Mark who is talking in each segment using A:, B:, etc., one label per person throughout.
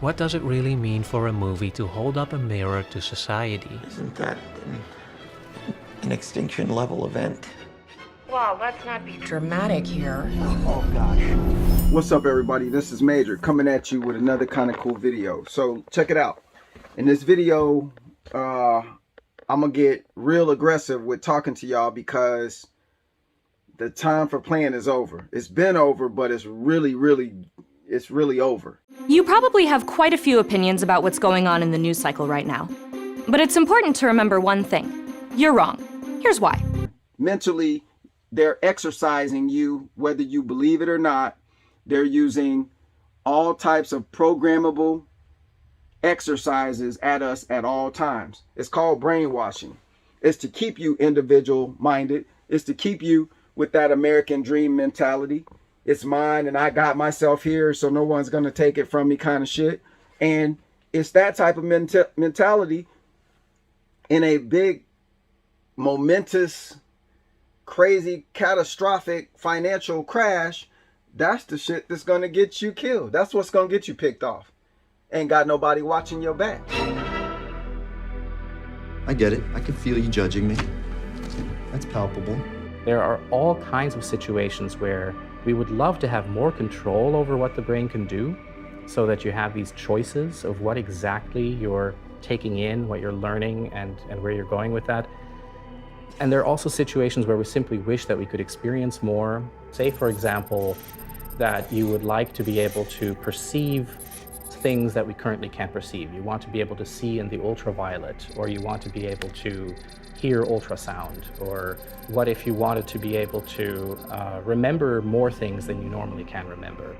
A: What does it really mean for a movie to hold up a mirror to society?
B: Isn't that an extinction level event?
C: Well, let's not be dramatic here.
B: Oh gosh.
D: What's up, everybody? This is Major coming at you with another kind of cool video. So check it out. In this video, I'm gonna get real aggressive with talking to y'all because the time for playing is over. It's been over, but it's really over.
E: You probably have quite a few opinions about what's going on in the news cycle right now. But it's important to remember one thing. You're wrong. Here's why.
D: Mentally, they're exercising you, whether you believe it or not. They're using all types of programmable exercises at us at all times. It's called brainwashing. It's to keep you individual minded. It's to keep you with that American dream mentality. It's mine and I got myself here, so no one's going to take it from me kind of shit. And it's that type of mentality in a big, momentous, crazy, catastrophic financial crash. That's the shit that's going to get you killed. That's what's going to get you picked off. Ain't got nobody watching your back.
F: I get it. I can feel you judging me. That's palpable.
G: There are all kinds of situations where we would love to have more control over what the brain can do so that you have these choices of what exactly you're taking in, what you're learning, and where you're going with that. And there are also situations where we simply wish that we could experience more. Say, for example, that you would like to be able to perceive things that we currently can't perceive. You want to be able to see in the ultraviolet, or you want to be able to hear ultrasound, or what if you wanted to be able to remember more things than you normally can remember.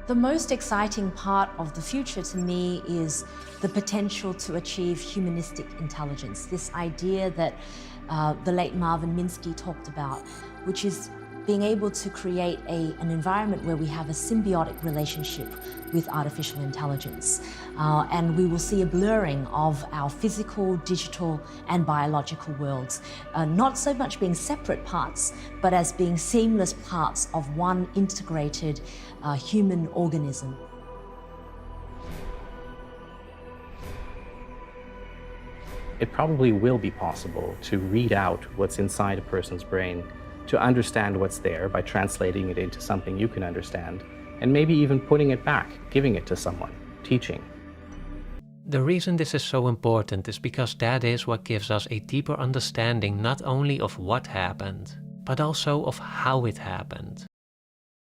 H: The most exciting part of the future to me is the potential to achieve humanistic intelligence, this idea that the late Marvin Minsky talked about, which is being able to create an environment where we have a symbiotic relationship with artificial intelligence. And we will see a blurring of our physical, digital, and biological worlds, not so much being separate parts, but as being seamless parts of one integrated human organism.
G: It probably will be possible to read out what's inside a person's brain, to understand what's there by translating it into something you can understand, and maybe even putting it back, giving it to someone, teaching.
A: The reason this is so important is because that is what gives us a deeper understanding not only of what happened, but also of how it happened.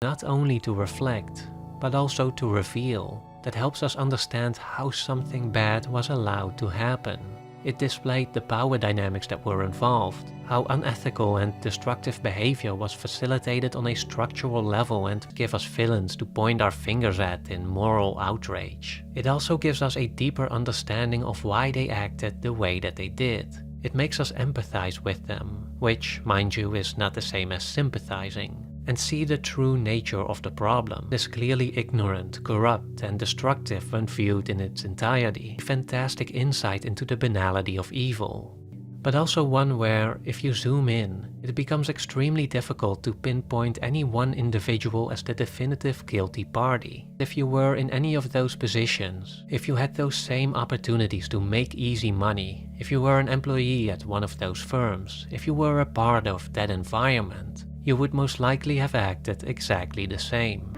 A: Not only to reflect, but also to reveal. That helps us understand how something bad was allowed to happen. It displayed the power dynamics that were involved, how unethical and destructive behavior was facilitated on a structural level and give us villains to point our fingers at in moral outrage. It also gives us a deeper understanding of why they acted the way that they did. It makes us empathize with them, which, mind you, is not the same as sympathizing, and see the true nature of the problem. It is clearly ignorant, corrupt, and destructive when viewed in its entirety. A fantastic insight into the banality of evil. But also one where, if you zoom in, it becomes extremely difficult to pinpoint any one individual as the definitive guilty party. If you were in any of those positions, if you had those same opportunities to make easy money, if you were an employee at one of those firms, if you were a part of that environment, you would most likely have acted exactly the same.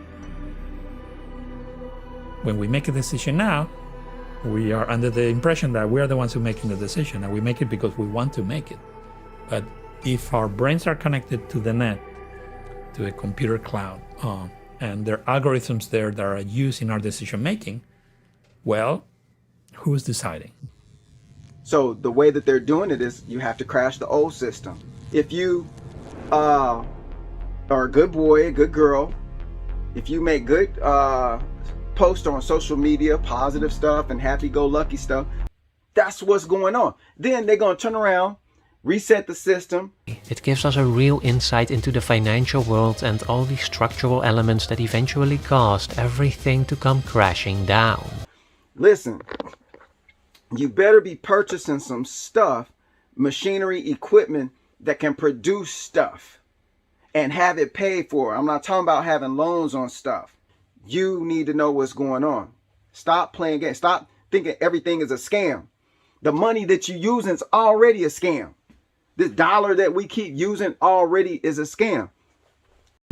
I: When we make a decision now, we are under the impression that we are the ones who are making the decision, and we make it because we want to make it. But if our brains are connected to the net, to a computer cloud, and there are algorithms there that are used in our decision making, well, who's deciding?
D: So the way that they're doing it is you have to crash the old system. If you are a good boy, a good girl, if you make good posts on social media, positive stuff and happy-go-lucky stuff, that's what's going on. Then they're going to turn around, reset the system.
A: It gives us a real insight into the financial world and all the structural elements that eventually caused everything to come crashing down.
D: Listen, you better be purchasing some stuff, machinery, equipment that can produce stuff. and have it paid for. I'm not talking about having loans on stuff. You need to know what's going on. Stop playing games. Stop thinking everything is a scam. The money that you're using is already a scam. This dollar that we keep using already is a scam.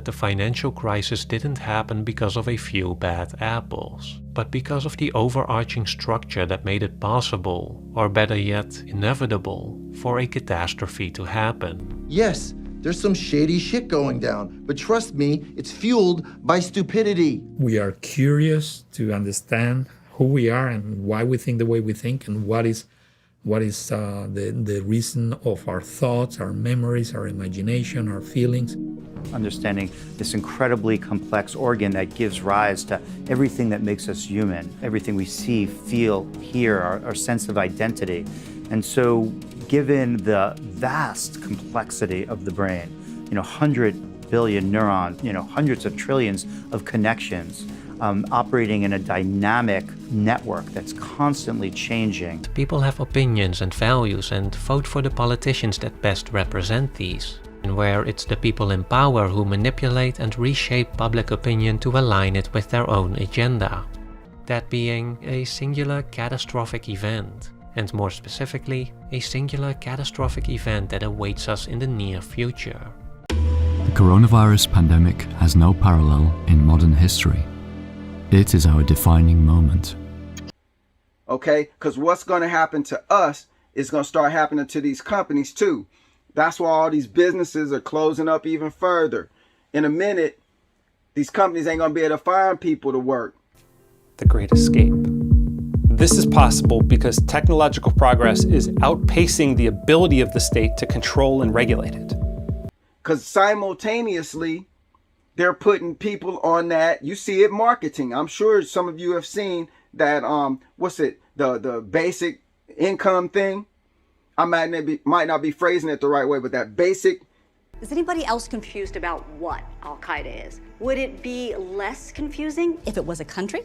A: The financial crisis didn't happen because of a few bad apples, but because of the overarching structure that made it possible, or better yet, inevitable, for a catastrophe to happen.
F: Yes, there's some shady shit going down, but trust me, it's fueled by stupidity.
I: We are curious to understand who we are and why we think the way we think, and what is the reason of our thoughts, our memories, our imagination, our feelings.
J: Understanding this incredibly complex organ that gives rise to everything that makes us human, everything we see, feel, hear, our sense of identity. And so, given the vast complexity of the brain, 100 billion neurons, hundreds of trillions of connections, operating in a dynamic network that's constantly changing.
A: People have opinions and values and vote for the politicians that best represent these, and where it's the people in power who manipulate and reshape public opinion to align it with their own agenda. That being a singular catastrophic event, and more specifically, a singular catastrophic event that awaits us in the near future.
K: The coronavirus pandemic has no parallel in modern history. It is our defining moment.
D: Okay, because what's going to happen to us is going to start happening to these companies too. That's why all these businesses are closing up even further. In a minute, these companies ain't going to be able to find people to work.
L: The Great Escape. This is possible because technological progress is outpacing the ability of the state to control and regulate it.
D: Because simultaneously, they're putting people on that. You see it marketing. I'm sure some of you have seen that, the basic income thing. I might not be phrasing it the right way, but that basic.
M: Is anybody else confused about what Al-Qaeda is? Would it be less confusing if it was a country?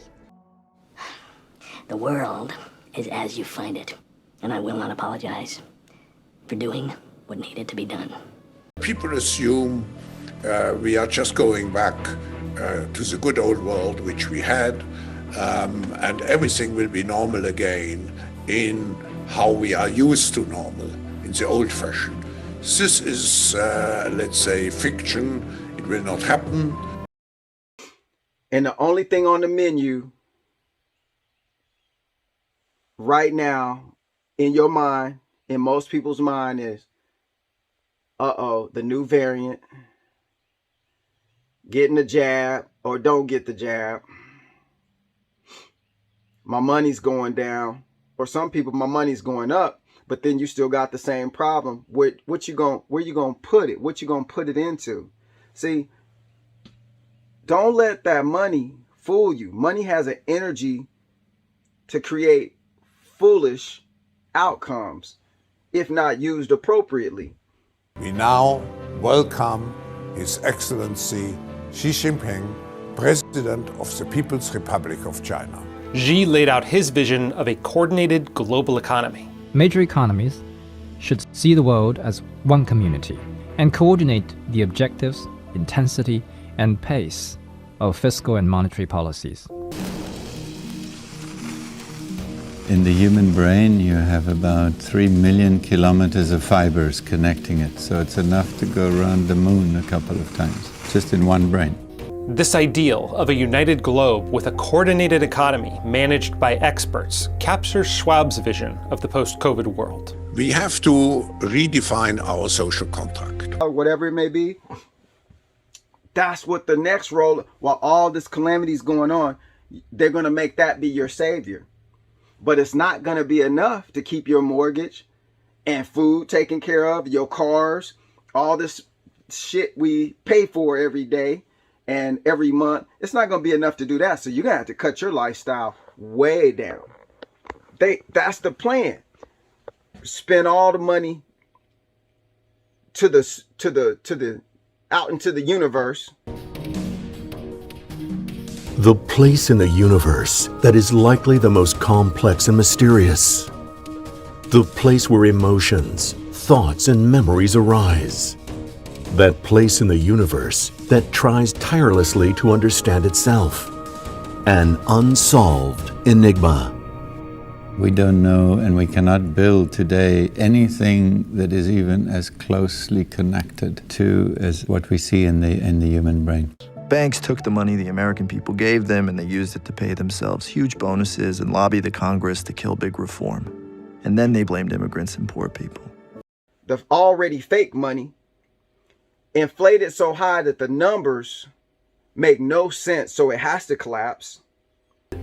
N: The world is as you find it, and I will not apologize for doing what needed to be done.
O: People assume we are just going back to the good old world which we had, and everything will be normal again in how we are used to normal, in the old fashion. This is, let's say, fiction. It will not happen.
D: And the only thing on the menu right now in your mind, in most people's mind, is, the new variant, getting the jab or don't get the jab, my money's going down, or some people, my money's going up, but then you still got the same problem. Where you gonna put it? What you gonna put it into? See, don't let that money fool you. Money has an energy to create foolish outcomes if not used appropriately.
P: We now welcome His Excellency Xi Jinping, President of the People's Republic of China.
L: Xi laid out his vision of a coordinated global economy.
Q: Major economies should see the world as one community and coordinate the objectives, intensity, and pace of fiscal and monetary policies.
R: In the human brain, you have about 3 million kilometers of fibers connecting it, so it's enough to go around the moon a couple of times, just in one brain.
L: This ideal of a united globe with a coordinated economy managed by experts captures Schwab's vision of the post-COVID world.
O: We have to redefine our social contract.
D: Whatever it may be, that's what the next role, while all this calamity is going on, they're going to make that be your savior. But it's not going to be enough to keep your mortgage and food taken care of, your cars, all this shit we pay for every day and every month. It's not going to be enough to do that. So you're going to have to cut your lifestyle way down. That's the plan. Spend all the money to the out into the universe.
S: The place in the universe that is likely the most complex and mysterious. The place where emotions, thoughts, and memories arise. that place in the universe that tries tirelessly to understand itself. An unsolved enigma.
R: We don't know, and we cannot build today anything that is even as closely connected to as what we see in the human brain.
T: Banks took the money the American people gave them and they used it to pay themselves huge bonuses and lobby the Congress to kill big reform. And then they blamed immigrants and poor people.
D: The already fake money inflated so high that the numbers make no sense, so it has to collapse.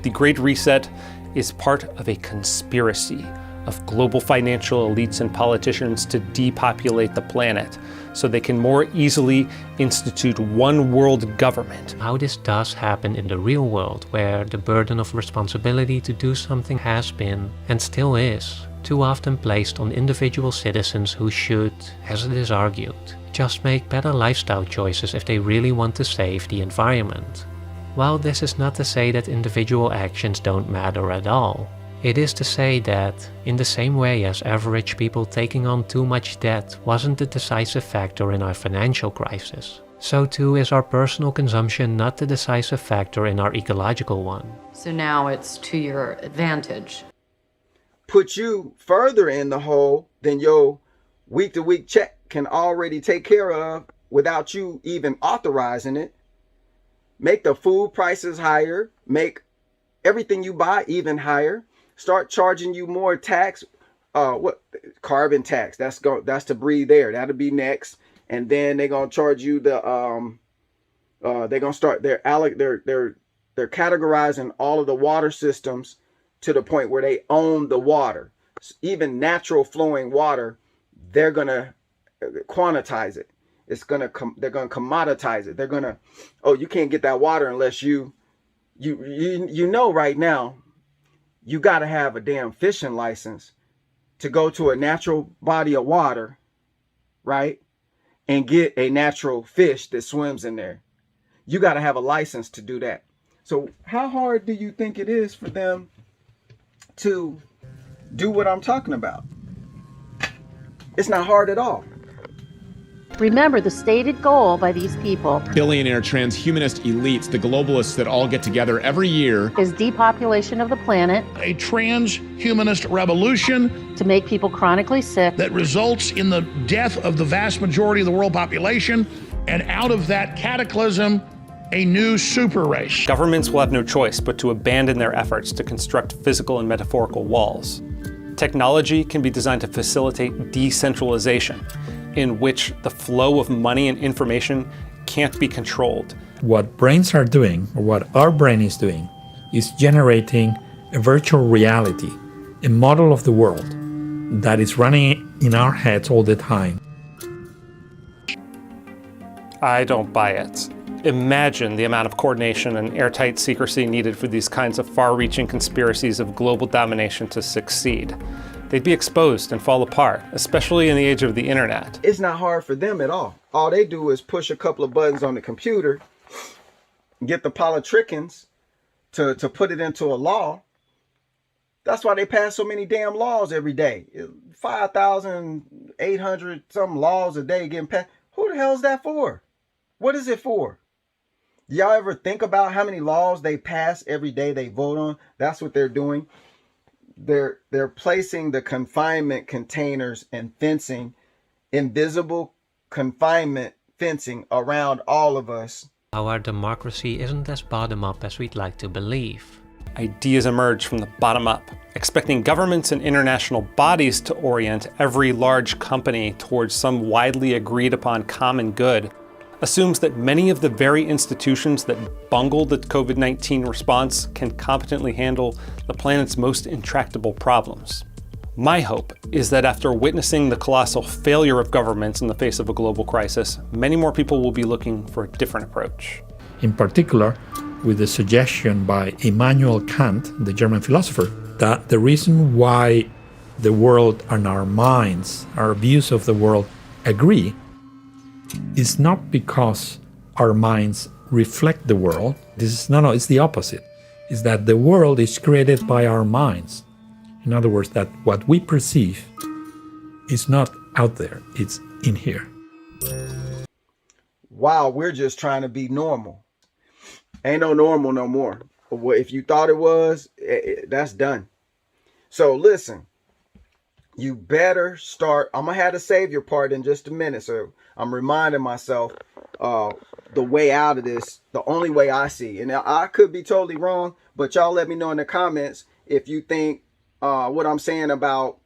L: The Great Reset is part of a conspiracy of global financial elites and politicians to depopulate the planet so they can more easily institute one world government.
A: How this does happen in the real world, where the burden of responsibility to do something has been, and still is, too often placed on individual citizens who should, as it is argued, just make better lifestyle choices if they really want to save the environment. While this is not to say that individual actions don't matter at all, it is to say that, in the same way as average people taking on too much debt wasn't the decisive factor in our financial crisis, so too is our personal consumption not the decisive factor in our ecological one.
C: So now it's to your advantage.
D: Put you further in the hole than your week-to-week check can already take care of without you even authorizing it. Make the food prices higher, make everything you buy even higher, start charging you more tax, carbon tax, that's to breathe there, that'll be next. And then they're gonna charge you the they're gonna start they're categorizing all of the water systems to the point where they own the water. Even natural flowing water, they're gonna quantize it. They're gonna commoditize it. They're gonna, oh, you can't get that water unless you know right now, you gotta have a damn fishing license to go to a natural body of water, right? And get a natural fish that swims in there. You gotta have a license to do that. So how hard do you think it is for them to do what I'm talking about? It's not hard at all.
U: Remember, the stated goal by these people,
V: billionaire transhumanist elites, the globalists that all get together every year,
U: is depopulation of the planet,
W: a transhumanist revolution
U: to make people chronically sick,
W: that results in the death of the vast majority of the world population, and out of that cataclysm, a new super race.
L: Governments will have no choice but to abandon their efforts to construct physical and metaphorical walls. Technology can be designed to facilitate decentralization, in which the flow of money and information can't be controlled.
I: What brains are doing, or what our brain is doing, is generating a virtual reality, a model of the world that is running in our heads all the time.
L: I don't buy it. Imagine the amount of coordination and airtight secrecy needed for these kinds of far-reaching conspiracies of global domination to succeed. They'd be exposed and fall apart, especially in the age of the internet.
D: It's not hard for them at all. All they do is push a couple of buttons on the computer, get the politricians to put it into a law. That's why they pass so many damn laws every day. 5,800 some laws a day getting passed. Who the hell is that for? What is it for? Y'all ever think about how many laws they pass every day they vote on? That's what they're doing. They're placing the confinement containers and fencing, invisible confinement fencing around all of us.
A: How our democracy isn't as bottom-up as we'd like to believe.
L: Ideas emerge from the bottom up, expecting governments and international bodies to orient every large company towards some widely agreed upon common good, assumes that many of the very institutions that bungled the COVID-19 response can competently handle the planet's most intractable problems. My hope is that after witnessing the colossal failure of governments in the face of a global crisis, many more people will be looking for a different approach.
I: In particular, with the suggestion by Immanuel Kant, the German philosopher, that the reason why the world and our minds, our views of the world agree, is not because our minds reflect the world. It's the opposite. It's that the world is created by our minds. In other words, that what we perceive is not out there, it's in here.
D: while we're just trying to be normal. Ain't no normal no more. If you thought it was, that's done. So listen, you better start. I'm going to have the savior part in just a minute. So I'm reminding myself the way out of this, the only way I see. And I could be totally wrong, but y'all let me know in the comments if you think what I'm saying about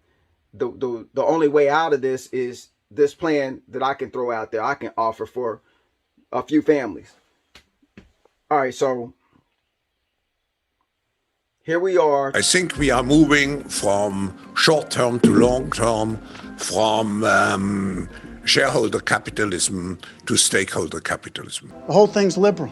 D: the only way out of this is this plan that I can throw out there, I can offer for a few families. All right, so here we are.
O: I think we are moving from short-term to long-term, from shareholder capitalism to stakeholder capitalism.
B: The whole thing's liberal.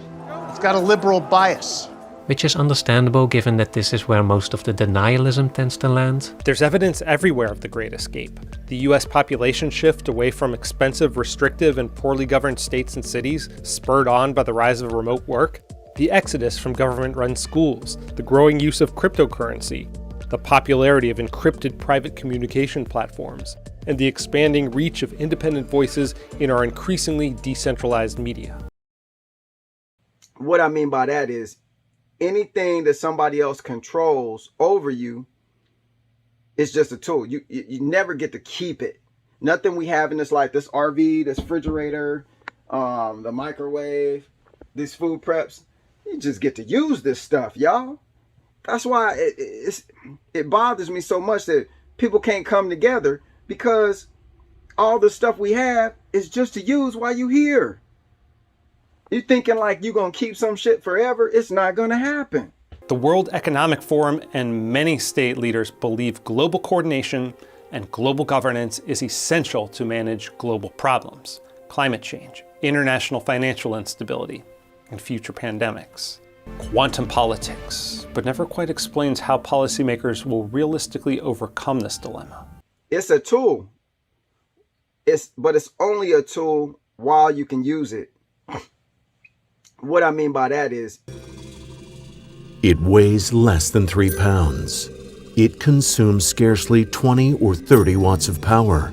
B: It's got a liberal bias.
A: Which is understandable given that this is where most of the denialism tends to land.
L: There's evidence everywhere of the Great Escape. The US population shift away from expensive, restrictive, and poorly governed states and cities, spurred on by the rise of remote work, the exodus from government-run schools, the growing use of cryptocurrency, the popularity of encrypted private communication platforms, and the expanding reach of independent voices in our increasingly decentralized media.
D: What I mean by that is, anything that somebody else controls over you is just a tool. You never get to keep it. Nothing we have in this life, this RV, this refrigerator, the microwave, these food preps, you just get to use this stuff, y'all. That's why it bothers me so much that people can't come together, because all the stuff we have is just to use while you're here. You're thinking like you're going to keep some shit forever. It's not going to happen.
L: The World Economic Forum and many state leaders believe global coordination and global governance is essential to manage global problems, climate change, international financial instability, and future pandemics. Quantum politics, but never quite explains how policymakers will realistically overcome this dilemma.
D: It's a tool. But it's only a tool while you can use it. What I mean by that is,
S: it weighs less than 3 pounds. It consumes scarcely 20 or 30 watts of power.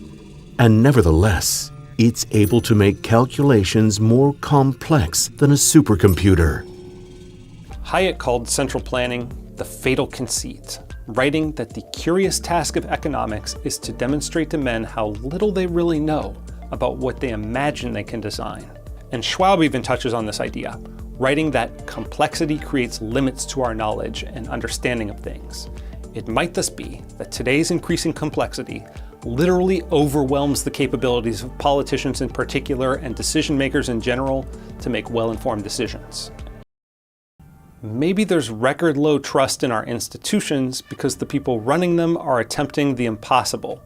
S: And nevertheless, it's able to make calculations more complex than a supercomputer.
L: Hayek called central planning the fatal conceit, writing that the curious task of economics is to demonstrate to men how little they really know about what they imagine they can design. And Schwab even touches on this idea, writing that complexity creates limits to our knowledge and understanding of things. It might thus be that today's increasing complexity literally overwhelms the capabilities of politicians in particular and decision makers in general to make well-informed decisions. Maybe there's record low trust in our institutions because the people running them are attempting the impossible.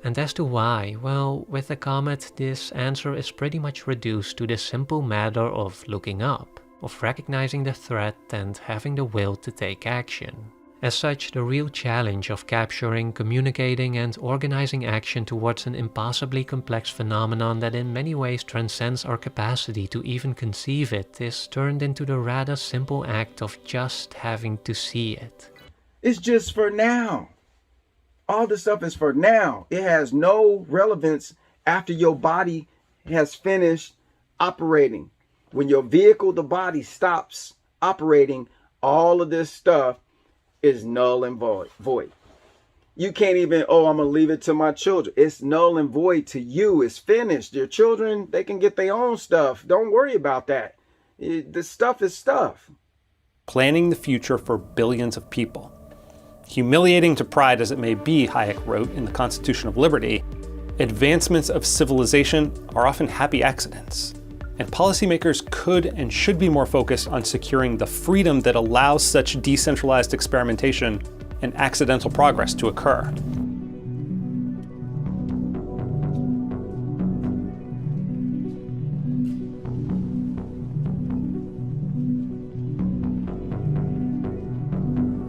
A: And as to why, well, with the comet, this answer is pretty much reduced to the simple matter of looking up, of recognizing the threat and having the will to take action. As such, the real challenge of capturing, communicating and organizing action towards an impossibly complex phenomenon that in many ways transcends our capacity to even conceive it is turned into the rather simple act of just having to see it.
D: It's just for now. All this stuff is for now. It has no relevance after your body has finished operating. When your vehicle, the body, stops operating, all of this stuff is null and void. You can't even, oh, I'm going to leave it to my children. It's null and void to you. It's finished. Your children, they can get their own stuff. Don't worry about that. The stuff is stuff.
L: Planning the future for billions of people. Humiliating to pride as it may be, Hayek wrote in The Constitution of Liberty, advancements of civilization are often happy accidents. And policymakers could and should be more focused on securing the freedom that allows such decentralized experimentation and accidental progress to occur.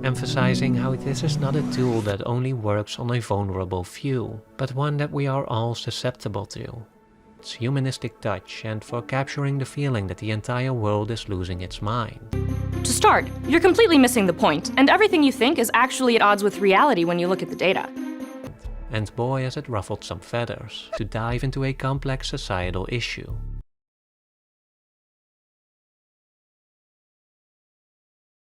A: Emphasizing how this is not a tool that only works on a vulnerable few, but one that we are all susceptible to. Its humanistic touch, and for capturing the feeling that the entire world is losing its mind.
E: To start, you're completely missing the point, and everything you think is actually at odds with reality when you look at the data.
A: And boy has it ruffled some feathers to dive into a complex societal issue.